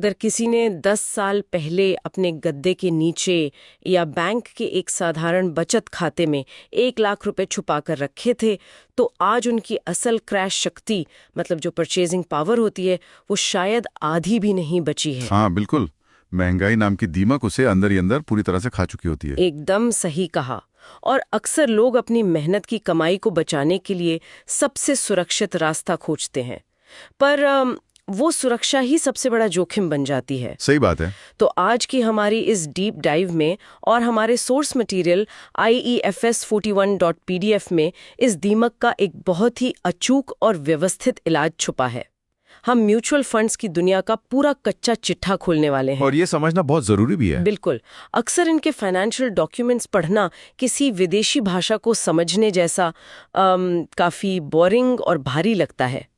अगर किसी ने 10 साल पहले अपने गद्दे के नीचे या बैंक के एक साधारण बचत खाते में 1 लाख रुपए छुपा कर रखे थे, तो आज उनकी असल क्रैश शक्ति, मतलब जो परचेजिंग पावर होती है, वो शायद आधी भी नहीं बची है। हाँ बिल्कुल। महंगाई नाम की दीमक उसे अंदर ही अंदर पूरी तरह से खा चुकी होती है। एकदम सही कहा। और अक्सर लोग अपनी मेहनत की कमाई को बचाने के लिए सबसे सुरक्षित रास्ता खोजते हैं, पर वो सुरक्षा ही सबसे बड़ा जोखिम बन जाती है। सही बात है। तो आज की हमारी इस डीप डाइव में और हमारे सोर्स मटेरियल IEFS41.PDF में इस दीमक का एक बहुत ही अचूक और व्यवस्थित इलाज छुपा है। हम म्यूचुअल फंड्स की दुनिया का पूरा कच्चा चिट्ठा खोलने वाले हैं। और ये समझना बहुत जरूरी भी है। बिल्कुल। अक्सर इनके फाइनेंशियल डॉक्यूमेंट्स पढ़ना किसी विदेशी भाषा को समझने जैसा काफी बोरिंग और भारी लगता है।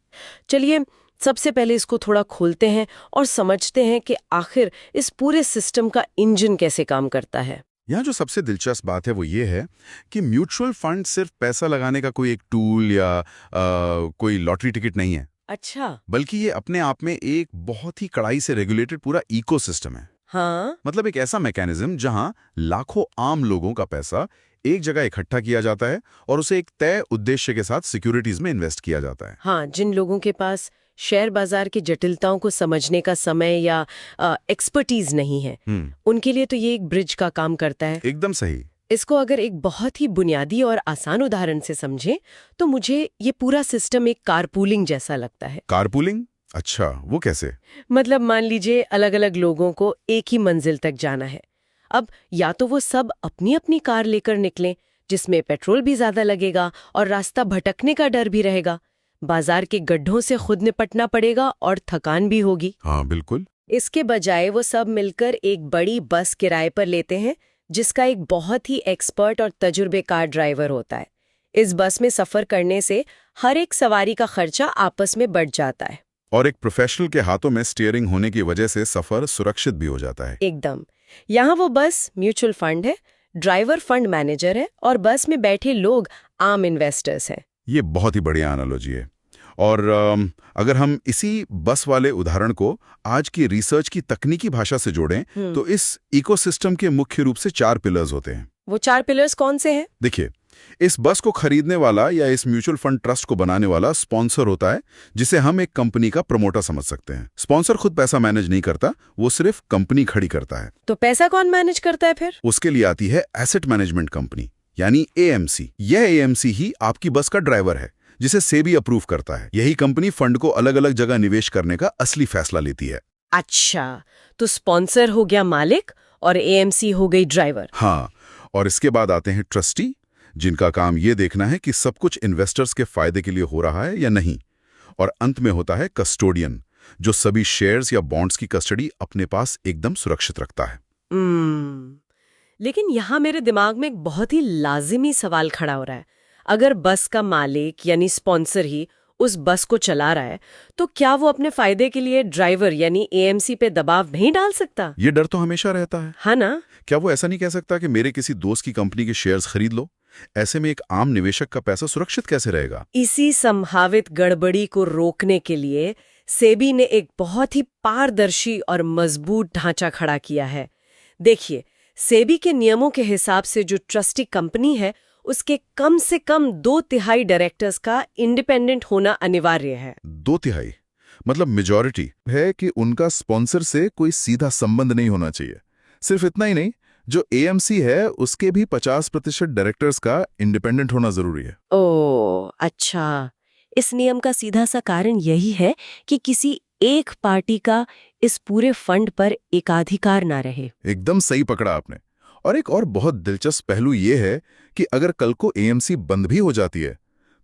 चलिए सबसे पहले इसको थोड़ा खोलते हैं और समझते हैं कि आखिर इस पूरे सिस्टम का इंजन कैसे काम करता है। यहाँ जो सबसे दिलचस्प बात है वो ये है कि म्यूचुअल फंड सिर्फ पैसा लगाने का कोई एक टूल या कोई लॉटरी टिकट नहीं है। अच्छा। बल्कि ये अपने आप में एक बहुत ही कड़ाई से रेगुलेटेड पूरा इकोसिस्टम है। हाँ, मतलब एक ऐसा मैकेनिज्म जहां लाखों आम लोगों का पैसा एक जगह इकट्ठा किया जाता है और उसे एक तय उद्देश्य के साथ सिक्योरिटीज में इन्वेस्ट किया जाता है। हाँ, जिन लोगों के पास शेयर बाजार की जटिलताओं को समझने का समय या एक्सपर्टीज नहीं है, उनके लिए तो ये एक ब्रिज का काम करता है। एकदम सही। इसको अगर एक बहुत ही बुनियादी और आसान उदाहरण से समझें तो मुझे ये पूरा सिस्टम एक कारपूलिंग जैसा लगता है। कारपूलिंग? अच्छा, वो कैसे? मतलब मान लीजिए अलग अलग लोगों को एक ही मंजिल तक जाना है। अब या तो वो सब अपनी अपनी कार लेकर निकलें, जिसमें पेट्रोल भी ज्यादा लगेगा और रास्ता भटकने का डर भी रहेगा। बाजार के गड्ढों से खुद निपटना पड़ेगा और थकान भी होगी। हाँ बिल्कुल। इसके बजाय वो सब मिलकर एक बड़ी बस किराए पर लेते हैं, जिसका एक बहुत ही एक्सपर्ट और तजुर्बेकार ड्राइवर होता है। इस बस में सफर करने से हर एक सवारी का खर्चा आपस में बढ़ जाता है। और एक प्रोफेशनल के हाथों में स्टीयरिंग होने की वजह से सफर सुरक्षित भी हो जाता है। एकदम। यहाँ वो बस म्यूचुअल फंड है, ड्राइवर फंड मैनेजर है और बस में बैठे लोग आम इन्वेस्टर्स हैं। ये बहुत ही बढ़िया एनालॉजी है। और अगर हम इसी बस वाले उदाहरण को आज की रिसर्च की तकनीकी भाषा से जोड़ें तो इस इकोसिस्टम के मुख्य रूप से 4 पिलर्स होते हैं। वो 4 पिलर्स कौन से हैं? देखिए, इस बस को खरीदने वाला या इस म्यूचुअल फंड ट्रस्ट को बनाने वाला स्पॉन्सर होता है, जिसे हम एक कंपनी का प्रमोटर समझ सकते हैं। स्पॉन्सर खुद पैसा मैनेज नहीं करता, वो सिर्फ कंपनी खड़ी करता है। तो पैसा कौन मैनेज करता है फिर? उसके लिए आती है एसेट मैनेजमेंट कंपनी, यानी AMC। यह AMC ही आपकी बस का ड्राइवर है, जिसे सेबी अप्रूव करता है। यही कंपनी फंड को अलग अलग जगह निवेश करने का असली फैसला लेती है। अच्छा, तो स्पॉन्सर हो गया मालिक और AMC हो गई ड्राइवर। हाँ, और इसके बाद आते हैं ट्रस्टी, जिनका काम ये देखना है कि सब कुछ इन्वेस्टर्स के फायदे के लिए हो रहा है या नहीं। और अंत में होता है कस्टोडियन, जो सभी शेयर्स या बॉन्ड्स की कस्टडी अपने पास एकदम सुरक्षित रखता है। लेकिन यहाँ मेरे दिमाग में एक बहुत ही लाजिमी सवाल खड़ा हो रहा है। अगर बस का मालिक यानी स्पॉन्सर ही उस बस को चला रहा है, तो क्या वो अपने फायदे के लिए ड्राइवर यानी AMC पे दबाव नहीं डाल सकता? ये डर तो हमेशा रहता है। हाँ ना? क्या वो ऐसा नहीं कह सकता कि मेरे किसी दोस्त की कंपनी के शेयर्स खरीद लो? ऐसे में एक आम निवेशक का पैसा सुरक्षित कैसे रहेगा? इसी संभावित गड़बड़ी को रोकने के लिए सेबी ने एक बहुत ही पारदर्शी और मजबूत ढांचा खड़ा किया है। देखिए, सेबी के नियमों के हिसाब से जो ट्रस्टी कंपनी है, उसके कम से कम 2/3 डायरेक्टर्स का इंडिपेंडेंट होना अनिवार्य है। 2/3 मतलब मेजॉरिटी है कि उनका स्पॉन्सर से कोई सीधा संबंध नहीं होना चाहिए। सिर्फ इतना ही नहीं, जो AMC है उसके भी 50% डायरेक्टर्स का इंडिपेंडेंट होना जरूरी है। ओह, अच्छा। इस नियम का सीधा सा कारण यही है कि किसी एक पार्टी का इस पूरे फंड पर एकाधिकार ना रहे। एकदम सही पकड़ा आपने। और एक और बहुत दिलचस्प पहलू ये है कि अगर कल को AMC बंद भी हो जाती है,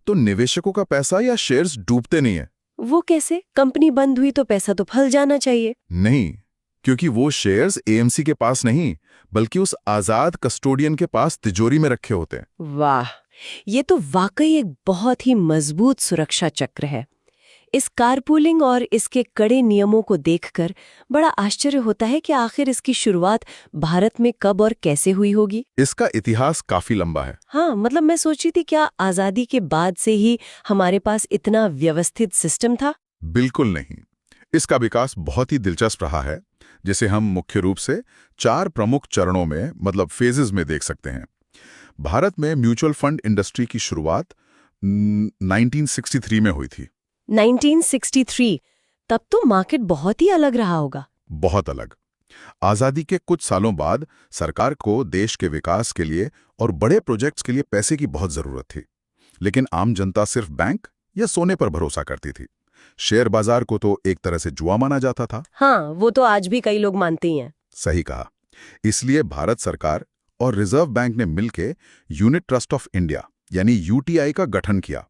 तो निवेशकों का पैसा या शेयर्स डूबते नहीं है। वो कैसे? कंपनी बंद हुई तो पैसा तो फल जाना चाहिए। नहीं, क्योंकि वो शेयर्स AMC के पास नहीं, बल्कि उस आजाद कस्टोडियन के पास तिजोरी में रखे होते हैं। वाह, ये तो वाकई एक बहुत ही मजबूत सुरक्षा चक्र है। इस कारपूलिंग और इसके कड़े नियमों को देखकर बड़ा आश्चर्य होता है कि आखिर इसकी शुरुआत भारत में कब और कैसे हुई होगी। इसका इतिहास काफी लंबा है। हाँ, मतलब मैं सोची थी क्या आजादी के बाद से ही हमारे पास इतना व्यवस्थित सिस्टम था? बिल्कुल नहीं। इसका विकास बहुत ही दिलचस्प रहा है, जिसे हम मुख्य रूप से 4 प्रमुख चरणों में मतलब फेजेस में देख सकते हैं। भारत में म्यूचुअल फंड इंडस्ट्री की शुरुआत 1963 में हुई थी। 1963, तब तो मार्केट बहुत ही अलग रहा होगा। बहुत अलग। आजादी के कुछ सालों बाद सरकार को देश के विकास के लिए और बड़े प्रोजेक्ट्स के लिए पैसे की बहुत जरूरत थी, लेकिन आम जनता सिर्फ बैंक या सोने पर भरोसा करती थी। शेयर बाजार को तो एक तरह से जुआ माना जाता था। हाँ, वो तो आज भी कई लोग मानते ही हैं। सही कहा। इसलिए भारत सरकार और रिजर्व बैंक ने मिलकर यूनिट ट्रस्ट ऑफ इंडिया यानी यूटीआई का गठन किया।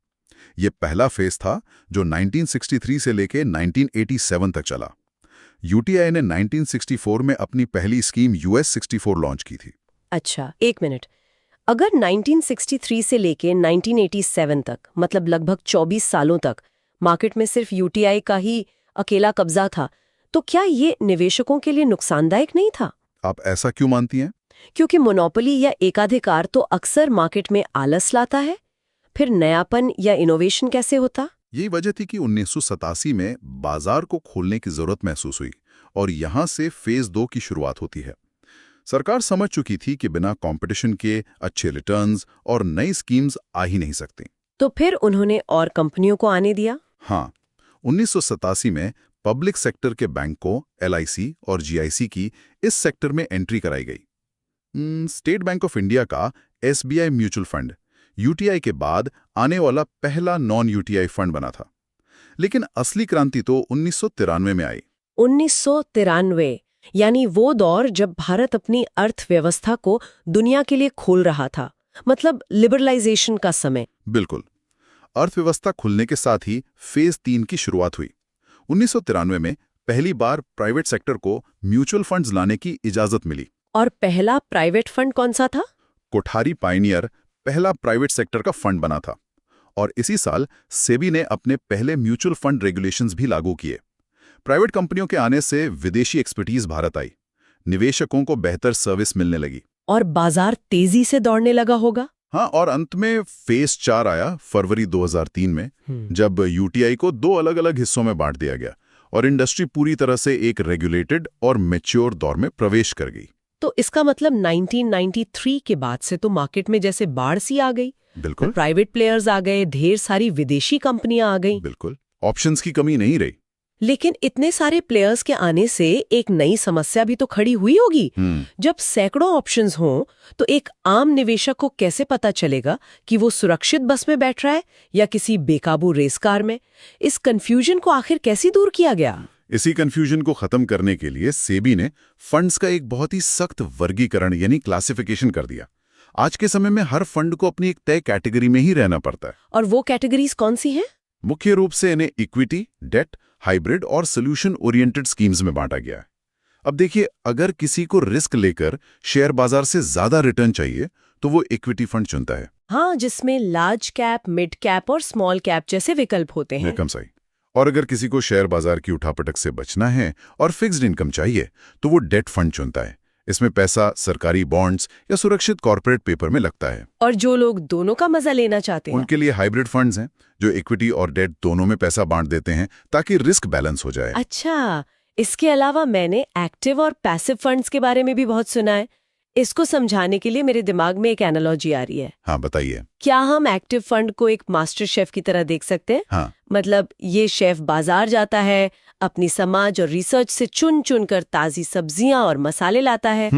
यह पहला फेज था जो 1963 से लेकर 1987 तक चला। यूटीआई ने 1964 में अपनी पहली स्कीम यूएस 64 लॉन्च की थी। अच्छा, एक मिनट। अगर 1963 से लेके 1987 तक, मतलब लगभग 24 सालों तक मार्केट में सिर्फ यूटीआई का ही अकेला कब्जा था, तो क्या ये निवेशकों के लिए नुकसानदायक नहीं था? आप ऐसा क्यों मानती हैं? क्योंकि मोनोपोली या एकाधिकार तो अक्सर मार्केट में आलस लाता है। फिर नयापन या इनोवेशन कैसे होता? यही वजह थी कि 1987 में बाजार को खोलने की जरूरत महसूस हुई और यहां से फेज 2 की शुरुआत होती है। सरकार समझ चुकी थी कि बिना कंपटीशन के अच्छे रिटर्न्स और नई स्कीम्स आ ही नहीं सकती। तो फिर उन्होंने और कंपनियों को आने दिया? हाँ, 1987 में पब्लिक सेक्टर के बैंकों एलआईसी और जीआईसी की इस सेक्टर में एंट्री कराई गई। स्टेट बैंक ऑफ इंडिया का एसबीआई म्यूचुअल फंड यूटीआई के बाद आने वाला पहला नॉन यूटीआई फंड बना था। लेकिन असली क्रांति तो 1993 में आई। 1993, यानी वो दौर जब भारत अपनी अर्थव्यवस्था को दुनिया के लिए खोल रहा था, मतलब लिबरलाइजेशन का समय। बिल्कुल। अर्थव्यवस्था खुलने के साथ ही फेज 3 की शुरुआत हुई। 1993 में पहली बार प्राइवेट सेक्टर को म्यूचुअल फंड्स लाने की इजाजत मिली। और पहला प्राइवेट फंड कौन सा था? कोठारी पायनियर पहला प्राइवेट सेक्टर का फंड बना था। और इसी साल सेबी ने अपने पहले म्यूचुअल फंड रेगुलेशंस भी लागू किए। प्राइवेट कंपनियों के आने से विदेशी एक्सपर्टीज भारत आई, निवेशकों को बेहतर सर्विस मिलने लगी और बाजार तेजी से दौड़ने लगा होगा। हाँ, और अंत में फेज 4 आया फरवरी 2003 में, जब यूटीआई को 2 अलग-अलग हिस्सों में बांट दिया गया और इंडस्ट्री पूरी तरह से एक रेगुलेटेड और मैच्योर दौर में प्रवेश कर गई। तो इसका मतलब 1993 के बाद से तो मार्केट में जैसे बाढ़ सी आ गई। बिल्कुल। प्राइवेट प्लेयर्स आ गए, ढेर सारी विदेशी कंपनियां आ गई। बिल्कुल, ऑप्शंस की कमी नहीं रही। लेकिन इतने सारे प्लेयर्स के आने से एक नई समस्या भी तो खड़ी हुई होगी। जब सैकड़ों ऑप्शंस हों, तो एक आम निवेशक को कैसे पता चलेगा कि वो सुरक्षित बस में बैठ रहा है या किसी बेकाबू रेस कार में? इस कंफ्यूजन को आखिर कैसे दूर किया गया? इसी कंफ्यूजन को खत्म करने के लिए सेबी ने फंड्स का एक बहुत ही सख्त वर्गीकरण यानी क्लासिफिकेशन कर दिया। आज के समय में हर फंड को अपनी एक तय कैटेगरी में ही रहना पड़ता है। और वो कैटेगरीज कौन सी हैं? मुख्य रूप से इन्हें इक्विटी, डेट, हाइब्रिड और सोल्यूशन ओरिएंटेड स्कीम्स में बांटा गया है। अब देखिए, अगर किसी को रिस्क लेकर शेयर बाजार से ज्यादा रिटर्न चाहिए तो वो इक्विटी फंड चुनता है। हाँ, जिसमें लार्ज कैप, मिड कैप और स्मॉल कैप जैसे विकल्प होते हैं। एकदम सही। और अगर किसी को शेयर बाजार की उठापटक से बचना है और फिक्स्ड इनकम चाहिए तो वो डेट फंड चुनता है। इसमें पैसा सरकारी बॉन्ड्स या सुरक्षित कॉर्पोरेट पेपर में लगता है। और जो लोग दोनों का मजा लेना चाहते हैं, उनके लिए हाइब्रिड फंड्स हैं जो इक्विटी और डेट दोनों में पैसा बांट देते हैं ताकि रिस्क बैलेंस हो जाए। अच्छा, इसके अलावा मैंने एक्टिव और पैसिव फंड्स के बारे में भी बहुत सुना है। इसको समझाने के लिए मेरे दिमाग में एक एनालॉजी आ रही है। हाँ, बताइए। क्या हम एक्टिव फंड को एक मास्टर शेफ की तरह देख सकते हैं? हाँ। मतलब ये शेफ बाजार जाता है, अपनी समाज और रिसर्च से चुन चुन कर ताजी सब्जियां और मसाले लाता है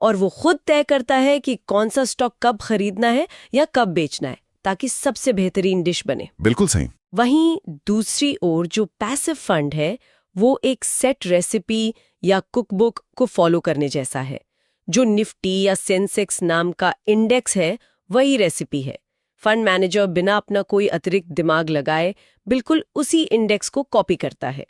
और वो खुद तय करता है कि कौन सा स्टॉक कब खरीदना है या कब बेचना है ताकि सबसे बेहतरीन डिश बने। बिल्कुल सही। वहीं दूसरी ओर जो पैसिव फंड है वो एक सेट रेसिपी या कुकबुक को फॉलो करने जैसा है। जो निफ्टी या सेंसेक्स नाम का इंडेक्स है वही रेसिपी है। फंड मैनेजर बिना अपना कोई अतिरिक्त दिमाग लगाए बिल्कुल उसी इंडेक्स को कॉपी करता है।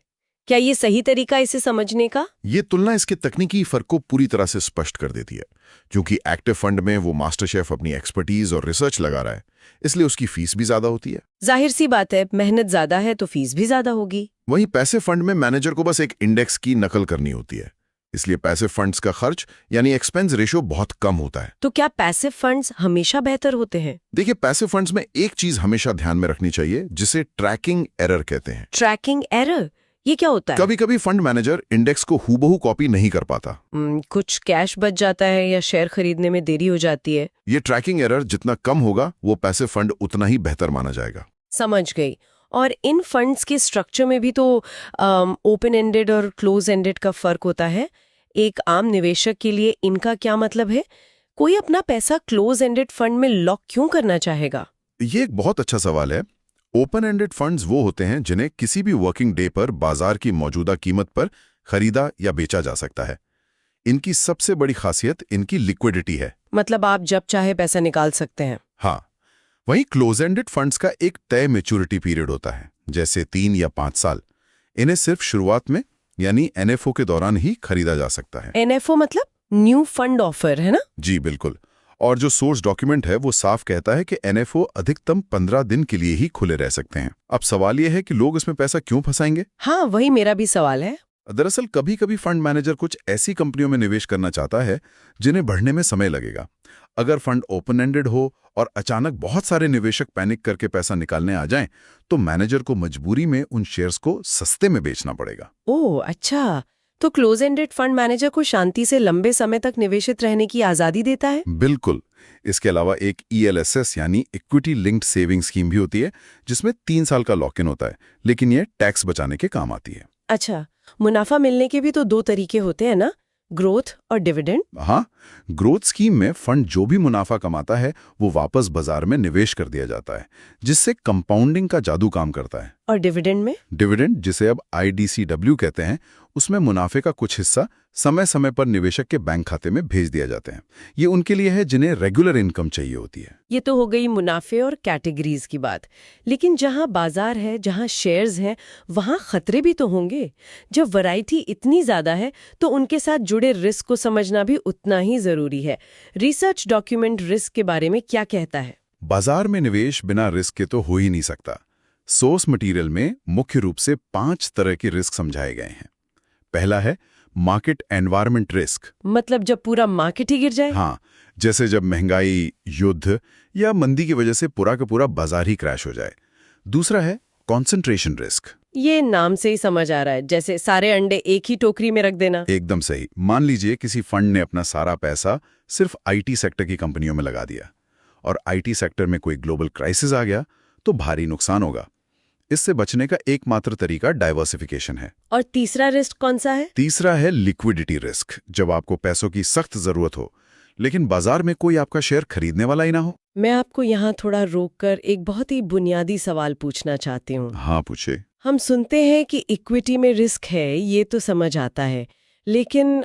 क्या ये सही तरीका इसे समझने का? ये तुलना इसके तकनीकी फर्क को पूरी तरह से स्पष्ट कर देती है। क्योंकि एक्टिव फंड में वो मास्टर शेफ अपनी एक्सपर्टीज और रिसर्च लगा रहा है, इसलिए उसकी फीस भी ज्यादा होती है। जाहिर सी बात है, मेहनत ज्यादा है तो फीस भी ज्यादा होगी। वहीं पैसिव फंड में मैनेजर को बस एक इंडेक्स की नकल करनी होती है, इसलिए पैसिव फंड्स का खर्च यानी एक्सपेंस रेशियो बहुत कम होता है। तो क्या पैसिव फंड्स हमेशा बेहतर होते हैं? देखिए, पैसिव फंड्स में एक चीज हमेशा ध्यान में रखनी चाहिए जिसे ट्रैकिंग एरर कहते हैं। ट्रैकिंग एरर ये क्या होता है? कभी कभी फंड मैनेजर इंडेक्स को हूबहू कॉपी नहीं कर पाता। कुछ कैश बच जाता है या शेयर खरीदने में देरी हो जाती है। ये ट्रैकिंग एरर जितना कम होगा वो पैसिव फंड उतना ही बेहतर माना जाएगा। समझ गई। और इन फंड्स के स्ट्रक्चर में भी तो ओपन एंडेड और क्लोज एंडेड का फर्क होता है। एक आम निवेशक के लिए इनका क्या मतलब है? कोई अपना पैसा क्लोज एंडेड फंड में लॉक क्यों करना चाहेगा? ये एक बहुत अच्छा सवाल है। ओपन एंडेड फंड्स वो होते हैं जिन्हें किसी भी वर्किंग डे पर बाजार की मौजूदा कीमत पर खरीदा या बेचा जा सकता है। इनकी सबसे बड़ी खासियत इनकी लिक्विडिटी है। मतलब आप जब चाहे पैसा निकाल सकते हैं। हाँ, वहीं क्लोज एंडेड फंड्स का एक तय मैच्योरिटी पीरियड होता है, जैसे 3 या 5 साल। इन्हें सिर्फ शुरुआत में यानी एनएफओ के दौरान ही खरीदा जा सकता है। एनएफओ मतलब न्यू फंड ऑफर, है ना? जी बिल्कुल। और जो सोर्स डॉक्यूमेंट है वो साफ कहता है कि एनएफओ अधिकतम 15 दिन के लिए ही खुले रह सकते हैं। अब सवाल यह है कि लोग इसमें पैसा क्यों फंसाएंगे? हाँ, वही मेरा भी सवाल है। दरअसल कभी कभी फंड मैनेजर कुछ ऐसी कंपनियों में निवेश करना चाहता है जिन्हें बढ़ने में समय लगेगा। अगर फंड ओपन एंडेड हो और अचानक बहुत सारे निवेशक पैनिक करके पैसा निकालने आ जाएं, तो मैनेजर को मजबूरी में उन शेयर्स को सस्ते में बेचना पड़ेगा। ओह अच्छा, तो क्लोज एंडेड फंड मैनेजर को शांति से लंबे समय तक निवेशित रहने की आजादी देता है। बिल्कुल। इसके अलावा एक ELSS यानी इक्विटी लिंक्ड सेविंग स्कीम भी होती है, जिसमें 3 साल का लॉक इन होता है, लेकिन यह टैक्स बचाने के काम आती है। अच्छा, मुनाफा मिलने के भी तो 2 तरीके होते हैं ना, ग्रोथ और डिविडेंड। हाँ, ग्रोथ स्कीम में फंड जो भी मुनाफा कमाता है वो वापस बाजार में निवेश कर दिया जाता है, जिससे कंपाउंडिंग का जादू काम करता है। और डिविडेंड में? डिविडेंड, जिसे अब IDCW कहते हैं, उसमें मुनाफे का कुछ हिस्सा समय समय पर निवेशक के बैंक खाते में भेज दिया जाते हैं। ये उनके लिए है जिन्हें रेगुलर इनकम चाहिए होती है। ये तो हो गई मुनाफे और कैटेगरीज की बात। लेकिन जहां बाजार है, जहां शेयर्स हैं, वहां खतरे भी तो होंगे। जब वैरायटी इतनी ज्यादा है तो उनके साथ जुड़े रिस्क को समझना भी उतना ही जरूरी है। रिसर्च डॉक्यूमेंट रिस्क के बारे में क्या कहता है? बाजार में निवेश बिना रिस्क के तो हो ही नहीं सकता। सोर्स मटेरियल में मुख्य रूप से 5 तरह के रिस्क समझाए गए हैं। पहला है मार्केट एनवायरनमेंट रिस्क। मतलब जब पूरा मार्केट ही गिर जाए? हाँ, जैसे जब महंगाई, युद्ध या मंदी की वजह से पूरा का पूरा बाजार ही क्रैश हो जाए। दूसरा है कंसंट्रेशन रिस्क। ये नाम से ही समझ आ रहा है, जैसे सारे अंडे एक ही टोकरी में रख देना। एकदम सही। मान लीजिए किसी फंड ने अपना सारा पैसा सिर्फ IT सेक्टर की कंपनियों में लगा दिया और IT सेक्टर में कोई ग्लोबल क्राइसिस आ गया तो भारी नुकसान होगा। इससे बचने का एकमात्र तरीका डाइवर्सिफिकेशन है। और तीसरा रिस्क कौन सा है? तीसरा है लिक्विडिटी रिस्क। जब आपको पैसों की सख्त जरूरत हो लेकिन बाजार में कोई आपका शेयर खरीदने वाला ही ना हो। मैं आपको यहाँ थोड़ा रोककर एक बहुत ही बुनियादी सवाल पूछना चाहती हूँ। हाँ, पूछे। हम सुनते हैं कि इक्विटी में रिस्क है, ये तो समझ आता है, लेकिन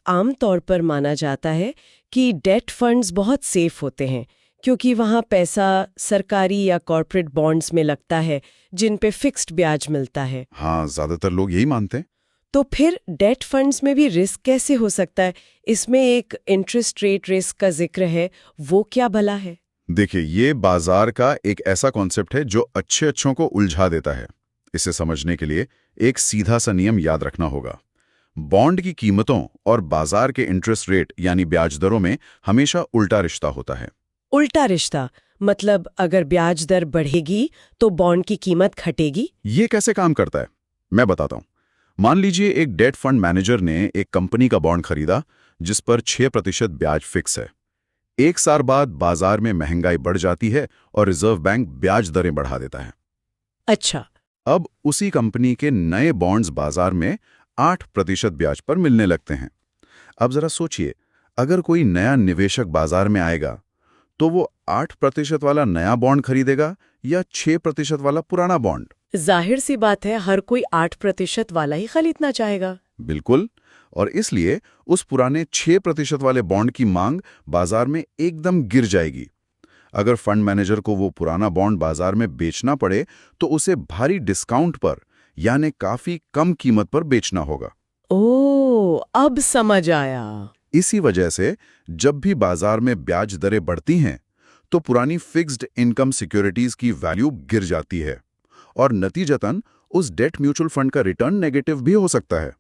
आम तौर पर माना जाता है कि डेट फंड्स बहुत सेफ होते हैं क्योंकि वहाँ पैसा सरकारी या कॉर्पोरेट बॉन्ड्स में लगता है जिन पे फिक्स्ड ब्याज मिलता है। हाँ, ज्यादातर लोग यही मानते हैं। तो फिर डेट फंड्स में भी रिस्क कैसे हो सकता है? इसमें एक इंटरेस्ट रेट रिस्क का जिक्र है, वो क्या भला है? देखिए, ये बाजार का एक ऐसा कॉन्सेप्ट है जो अच्छों को उलझा देता है। इसे समझने के लिए एक सीधा सा नियम याद रखना होगा। बॉन्ड की कीमतों और बाजार के इंटरेस्ट रेट यानी ब्याज दरों में हमेशा उल्टा रिश्ता होता है। उल्टा रिश्ता मतलब अगर ब्याज दर बढ़ेगी तो बॉन्ड की कीमत घटेगी? ये कैसे काम करता है, मैं बताता हूं। मान लीजिए एक डेट फंड मैनेजर ने एक कंपनी का बॉन्ड खरीदा जिस पर 6% ब्याज फिक्स है। 1 साल बाद बाजार में महंगाई बढ़ जाती है और रिजर्व बैंक ब्याज दरें बढ़ा देता है। अच्छा। अब उसी कंपनी के नए बॉन्ड्स बाजार में 8% ब्याज पर मिलने लगते हैं। अब जरा सोचिए, अगर कोई नया निवेशक बाजार में आएगा तो वो 8% वाला नया बॉन्ड खरीदेगा या 6% वाला पुराना बॉन्ड? जाहिर सी बात है, हर कोई 8% वाला ही खरीदना चाहेगा। बिल्कुल। और इसलिए उस पुराने 6% वाले बॉन्ड की मांग बाजार में एकदम गिर जाएगी। अगर फंड मैनेजर को वो पुराना बॉन्ड बाजार में बेचना पड़े तो उसे भारी डिस्काउंट पर यानी काफी कम कीमत पर बेचना होगा। ओह, अब समझ आया। इसी वजह से जब भी बाजार में ब्याज दरें बढ़ती हैं तो पुरानी फिक्स्ड इनकम सिक्योरिटीज की वैल्यू गिर जाती है और नतीजतन उस डेट म्यूचुअल फंड का रिटर्न नेगेटिव भी हो सकता है।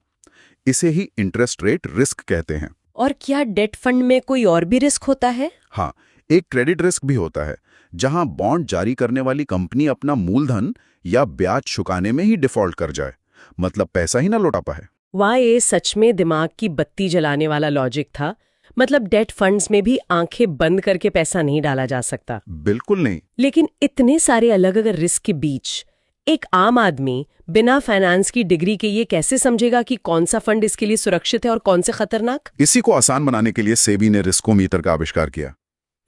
इसे ही इंटरेस्ट रेट रिस्क कहते हैं। और क्या डेट फंड में कोई और भी रिस्क होता है? हाँ, एक क्रेडिट रिस्क भी होता है, जहां बॉन्ड जारी करने वाली कंपनी अपना मूलधन या ब्याज चुकाने में ही डिफॉल्ट कर जाए। मतलब पैसा ही ना लौटा पाए। वाह, ये सच में दिमाग की बत्ती जलाने वाला लॉजिक था। मतलब डेट फंड्स में भी आंखें बंद करके पैसा नहीं डाला जा सकता। बिल्कुल नहीं। लेकिन इतने सारे अलग अलग रिस्क के बीच एक आम आदमी बिना फाइनेंस की डिग्री के ये कैसे समझेगा कि कौन सा फंड इसके लिए सुरक्षित है और कौन से खतरनाक? इसी को आसान बनाने के लिए सेबी ने रिस्कोमीटर का आविष्कार किया।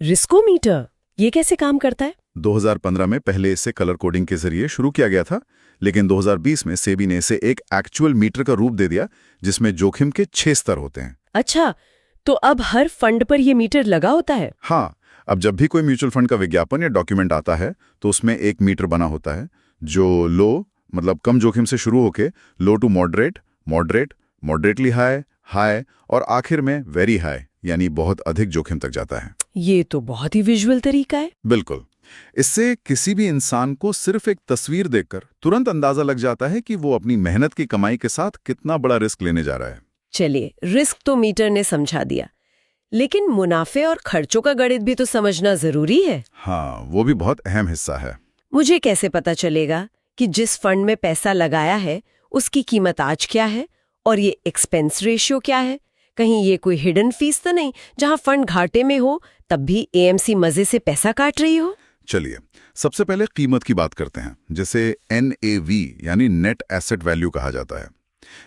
रिस्कोमीटर ये कैसे काम करता है? 2015 में पहले इसे कलर कोडिंग के जरिए शुरू किया गया था, लेकिन 2020 में सेबी ने इसे एक एक्चुअल मीटर का रूप दे दिया जिसमें जोखिम के 6 स्तर होते हैं। अच्छा, तो अब हर फंड पर ये मीटर लगा होता है? हाँ, अब जब भी कोई म्यूचुअल फंड का विज्ञापन या डॉक्यूमेंट आता है तो उसमें एक मीटर बना होता है जो लो मतलब कम जोखिम से शुरू होके low to moderate, moderate, moderately high, high और आखिर में वेरी हाई यानी बहुत अधिक जोखिम तक जाता है। ये तो बहुत ही विजुअल तरीका है। बिल्कुल। इससे किसी भी इंसान को सिर्फ एक तस्वीर देखकर तुरंत अंदाजा लग जाता है कि वो अपनी मेहनत की कमाई के साथ कितना बड़ा रिस्क लेने जा रहा है। चलिए, रिस्क तो मीटर ने समझा दिया, लेकिन मुनाफे और खर्चों का गणित भी तो समझना जरूरी है। हाँ, वो भी बहुत अहम हिस्सा है। मुझे कैसे पता चलेगा कि जिस फंड में पैसा लगाया है उसकी कीमत आज क्या है और ये एक्सपेंस रेशियो क्या है? कहीं ये कोई हिडन फीस तो नहीं जहां फंड घाटे में हो तब भी एएमसी मजे से पैसा काट रही हो? चलिए, सबसे पहले कीमत की बात करते हैं, जिसे NAV यानी नेट एसेट वैल्यू कहा जाता है।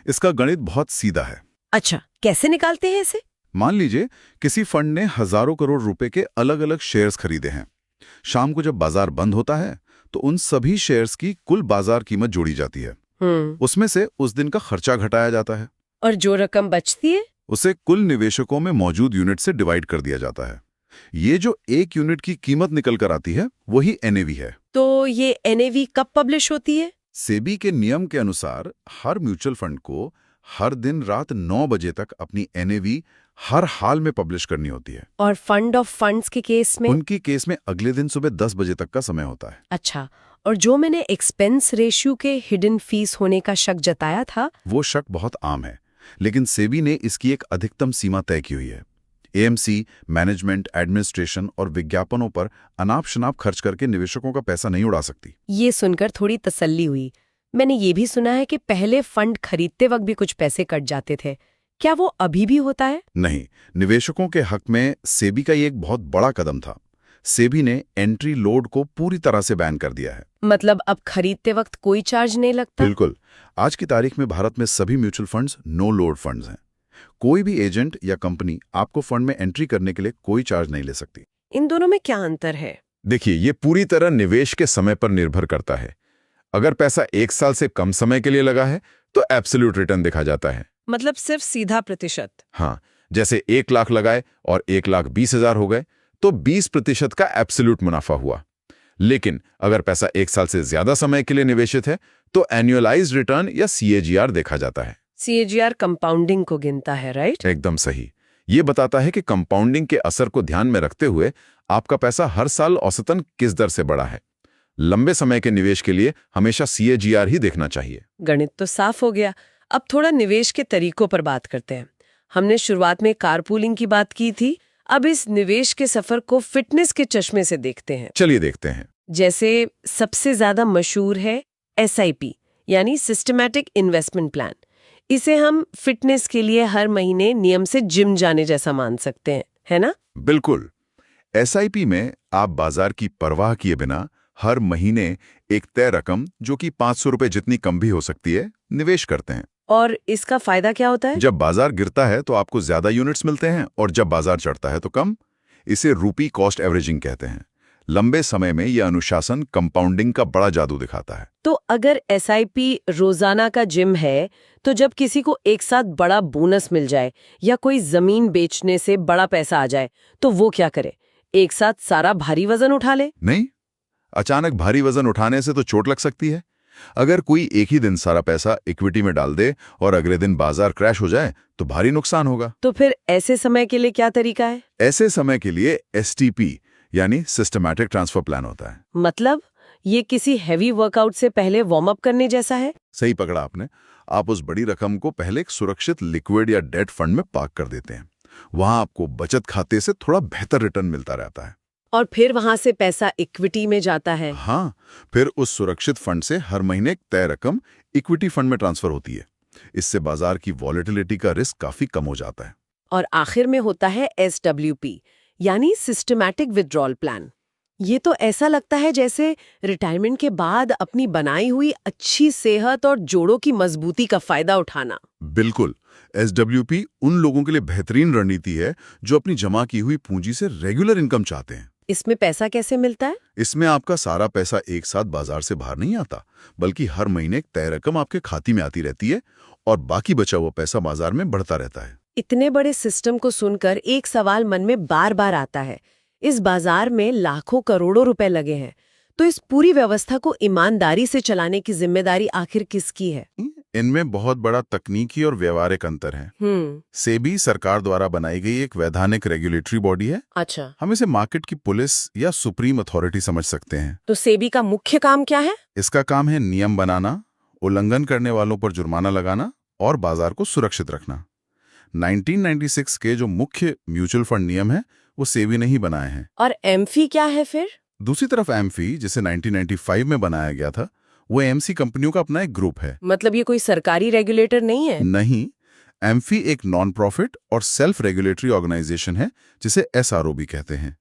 इसका गणित बहुत सीधा है। अच्छा, कैसे निकालते हैं इसे? मान लीजिए किसी फंड ने हजारों करोड़ रुपए के अलग अलग शेयर्स खरीदे हैं। शाम को जब बाजार बंद होता है तो उन सभी शेयर्स की कुल बाजार कीमत जोड़ी जाती है। उसमें से उस दिन का खर्चा घटाया जाता है और जो रकम बचती है उसे कुल निवेशकों में मौजूद यूनिट से डिवाइड कर दिया जाता है। ये जो एक यूनिट की कीमत निकल कर आती है वही NAV है। तो ये NAV कब पब्लिश होती है? सेबी के नियम के अनुसार हर म्यूचुअल फंड को हर दिन रात 9 बजे तक अपनी NAV हर हाल में पब्लिश करनी होती है। और फंड ऑफ फंड्स के केस में? उनकी केस में अगले दिन सुबह 10 बजे तक का समय होता है। अच्छा, और जो मैंने एक्सपेंस रेशियो के हिडन फीस होने का शक जताया था, वो शक बहुत आम है, लेकिन सेबी ने इसकी एक अधिकतम सीमा तय की हुई है। एएमसी मैनेजमेंट, एडमिनिस्ट्रेशन और विज्ञापनों पर अनाप शनाप खर्च करके निवेशकों का पैसा नहीं उड़ा सकती। ये सुनकर थोड़ी तसल्ली हुई। मैंने ये भी सुना है कि पहले फंड खरीदते वक्त भी कुछ पैसे कट जाते थे। क्या वो अभी भी होता है? नहीं, निवेशकों के हक में सेबी का ये एक बहुत बड़ा कदम था। सेबी ने एंट्री लोड को पूरी तरह से बैन कर दिया है। मतलब अब खरीदते वक्त कोई चार्ज नहीं लगता? बिल्कुल। आज की तारीख में भारत में सभी mutual funds no load funds हैं। कोई भी एजेंट या कंपनी आपको फंड में एंट्री करने के लिए कोई चार्ज नहीं ले सकती। इन दोनों में क्या अंतर है? देखिए, ये पूरी तरह निवेश के समय पर निर्भर करता है। अगर पैसा 1 साल से कम समय के लिए लगा है तो एब्सोल्यूट रिटर्न देखा जाता है। मतलब सिर्फ सीधा प्रतिशत? हाँ, जैसे 1 लाख लगाए और 1,20,000 हो गए तो 20% का एब्सोल्यूट मुनाफा हुआ। लेकिन अगर पैसा 1 साल से ज्यादा समय के लिए निवेशित है तो एनुअलाइज्ड रिटर्न या CAGR देखा जाता है। CAGR कंपाउंडिंग को गिनता है, राइट? एकदम सही। ये बताता है कि कंपाउंडिंग के असर को ध्यान में रखते हुए आपका पैसा हर साल औसतन किस दर से बढ़ा है। लंबे समय के निवेश के लिए हमेशा CAGR ही देखना चाहिए। गणित तो साफ हो गया। अब थोड़ा निवेश के तरीकों पर बात करते हैं। हमने शुरुआत में कारपूलिंग की बात की थी, अब इस निवेश के सफर को फिटनेस के चश्मे से देखते हैं। चलिए देखते हैं। जैसे सबसे ज्यादा मशहूर है SIP यानी सिस्टमैटिक इन्वेस्टमेंट प्लान। इसे हम फिटनेस के लिए हर महीने नियम से जिम जाने जैसा मान सकते हैं, है ना? बिल्कुल। SIP में आप बाजार की परवाह किए बिना हर महीने एक तय रकम, जो कि 500 रुपए जितनी कम भी हो सकती है, निवेश करते हैं। और इसका फायदा क्या होता है? जब बाजार गिरता है तो आपको ज्यादा यूनिट्स मिलते हैं और जब बाजार चढ़ता है तो कम। इसे रूपी कॉस्ट एवरेजिंग कहते हैं। लंबे समय में यह अनुशासन कंपाउंडिंग का बड़ा जादू दिखाता है। तो अगर SIP रोजाना का जिम है तो जब किसी को एक साथ बड़ा बोनस मिल जाए या कोई जमीन बेचने से बड़ा पैसा आ जाए तो वो क्या करे? एक साथ सारा भारी वजन उठा ले? नहीं, अचानक भारी वजन उठाने से तो चोट लग सकती है। अगर कोई एक ही दिन सारा पैसा इक्विटी में डाल दे और अगले दिन बाजार क्रैश हो जाए तो भारी नुकसान होगा। तो फिर ऐसे समय के लिए क्या तरीका है? ऐसे समय के लिए STP यानी सिस्टमैटिक ट्रांसफर प्लान होता है। मतलब ये किसी हैवी वर्कआउट से पहले वार्म अप करने जैसा है? सही पकड़ा आपने। आप उस बड़ी रकम को पहले एक सुरक्षित लिक्विड या डेट फंड में पार्क कर देते हैं। वहां आपको बचत खाते से थोड़ा बेहतर रिटर्न मिलता रहता है। और फिर वहां से पैसा इक्विटी में जाता है। हाँ, फिर उस सुरक्षित फंड से हर महीने एक तय रकम इक्विटी फंड में ट्रांसफर होती है। इससे बाजार की वॉलेटिलिटी का रिस्क काफी कम हो जाता है। और आखिर में होता है SWP, यानी सिस्टमैटिक विथड्रॉल प्लान। ये तो ऐसा लगता है जैसे रिटायरमेंट के बाद अपनी बनाई हुई अच्छी सेहत और जोड़ों की मजबूती का फायदा उठाना। बिल्कुल, SWP उन लोगों के लिए बेहतरीन रणनीति है जो अपनी जमा की हुई पूंजी से रेगुलर इनकम चाहते हैं। इसमें पैसा कैसे मिलता है? इसमें आपका सारा पैसा एक साथ बाजार से बाहर नहीं आता, बल्कि हर महीने एक तय रकम आपके खाते में आती रहती है और बाकी बचा हुआ पैसा बाजार में बढ़ता रहता है। इतने बड़े सिस्टम को सुनकर एक सवाल मन में बार बार आता है। इस बाजार में लाखों करोड़ों रुपए लगे हैं, तो इस पूरी व्यवस्था को ईमानदारी से चलाने की जिम्मेदारी आखिर किसकी है? इनमें बहुत बड़ा तकनीकी और व्यवहारिक अंतर है। सेबी सरकार द्वारा बनाई गई एक वैधानिक रेगुलेटरी बॉडी है। अच्छा, हम इसे मार्केट की पुलिस या सुप्रीम अथॉरिटी समझ सकते हैं। तो सेबी का मुख्य काम क्या है? इसका काम है नियम बनाना, उल्लंघन करने वालों पर जुर्माना लगाना और बाजार को सुरक्षित रखना। 1996 के जो मुख्य म्यूचुअल फंड नियम है वो सेबी ने ही बनाए हैं। और एमफी क्या है फिर? दूसरी तरफ एमफी, जिसे 1995 में बनाया गया था, वो एमसी कंपनियों का अपना एक ग्रुप है। मतलब ये कोई सरकारी रेगुलेटर नहीं है? नहीं, एमफी एक नॉन प्रॉफिट और सेल्फ रेगुलेटरी ऑर्गेनाइजेशन है जिसे एसआरओ भी कहते हैं।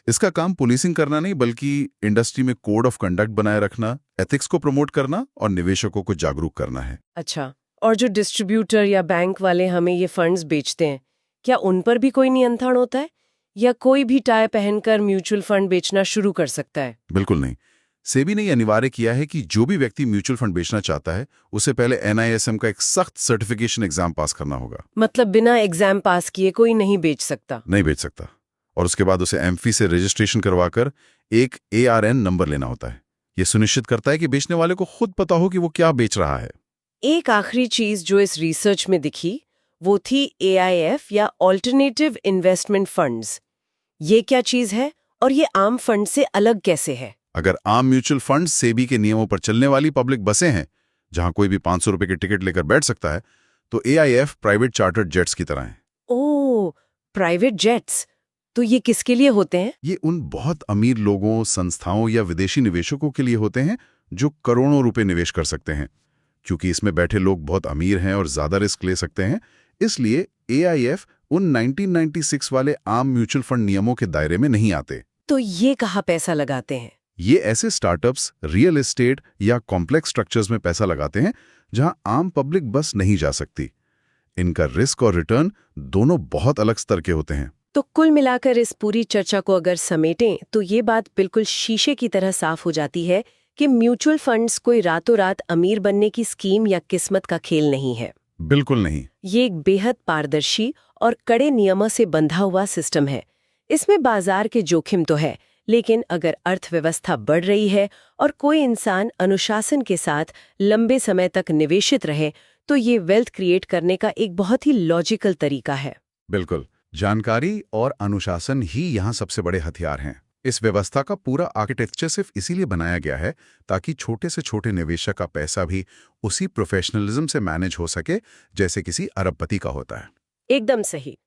इसका काम पुलिसिंग करना नहीं, बल्कि इंडस्ट्री में कोड ऑफ कंडक्ट बनाए रखना, एथिक्स को प्रमोट करना और निवेशकों को जागरूक करना है। अच्छा, और जो डिस्ट्रीब्यूटर या बैंक वाले हमें ये फंड्स बेचते हैं, क्या उन पर भी कोई नियंत्रण होता है, या कोई भी टाई पहनकर म्यूचुअल फंड बेचना शुरू कर सकता है? बिल्कुल नहीं। सेबी ने यह अनिवार्य किया है कि जो भी व्यक्ति म्यूचुअल फंड बेचना चाहता है उसे पहले NISM का एक सख्त सर्टिफिकेशन एग्जाम पास करना होगा। मतलब बिना एग्जाम पास किए कोई नहीं बेच सकता? नहीं बेच सकता। और उसके बाद उसे एमफी से रजिस्ट्रेशन करवाकर एक ARN नंबर लेना होता है। यह सुनिश्चित करता है कि बेचने वाले को खुद पता हो कि वो क्या बेच रहा है। एक आखिरी चीज जो इस रिसर्च में दिखी वो थी AIF या ऑल्टरनेटिव इन्वेस्टमेंट फंड्स। ये क्या चीज है और ये आम फंड से अलग कैसे है? अगर आम म्यूचुअल फंड सेबी के नियमों पर चलने वाली पब्लिक बसें हैं, जहां कोई भी 500 रुपए की टिकट लेकर बैठ सकता है, तो AIF प्राइवेट चार्टर्ड जेट्स की तरह है। ओह, प्राइवेट जेट्स। तो ये किसके लिए होते हैं? ये उन बहुत अमीर लोगों, संस्थाओं या विदेशी निवेशकों के लिए होते हैं जो करोड़ों रुपए निवेश कर सकते हैं। क्योंकि इसमें बैठे लोग बहुत अमीर हैं और ज्यादा रिस्क ले सकते हैं, इसलिए AIF उन 1996 वाले आम म्यूचुअल फंड नियमों के दायरे में नहीं आते। तो ये कहाँ पैसा लगाते हैं? ये ऐसे स्टार्टअप्स, रियल एस्टेट या कॉम्प्लेक्स स्ट्रक्चर्स में पैसा लगाते हैं जहां आम पब्लिक बस नहीं जा सकती। इनका रिस्क और रिटर्न दोनों बहुत अलग स्तर के होते हैं। तो कुल मिलाकर इस पूरी चर्चा को अगर समेटें तो ये बात बिल्कुल शीशे की तरह साफ हो जाती है कि म्यूचुअल फंड्स कोई रातों रात अमीर बनने की स्कीम या किस्मत का खेल नहीं है। बिल्कुल नहीं। ये एक बेहद पारदर्शी और कड़े नियमों से बंधा हुआ सिस्टम है। इसमें बाजार के जोखिम तो है, लेकिन अगर अर्थव्यवस्था बढ़ रही है और कोई इंसान अनुशासन के साथ लंबे समय तक निवेशित रहे तो ये वेल्थ क्रिएट करने का एक बहुत ही लॉजिकल तरीका है। बिल्कुल, जानकारी और अनुशासन ही यहाँ सबसे बड़े हथियार हैं। इस व्यवस्था का पूरा आर्किटेक्चर सिर्फ इसीलिए बनाया गया है ताकि छोटे से छोटे निवेशक का पैसा भी उसी प्रोफेशनलिज्म से मैनेज हो सके जैसे किसी अरबपति का होता है। एकदम सही।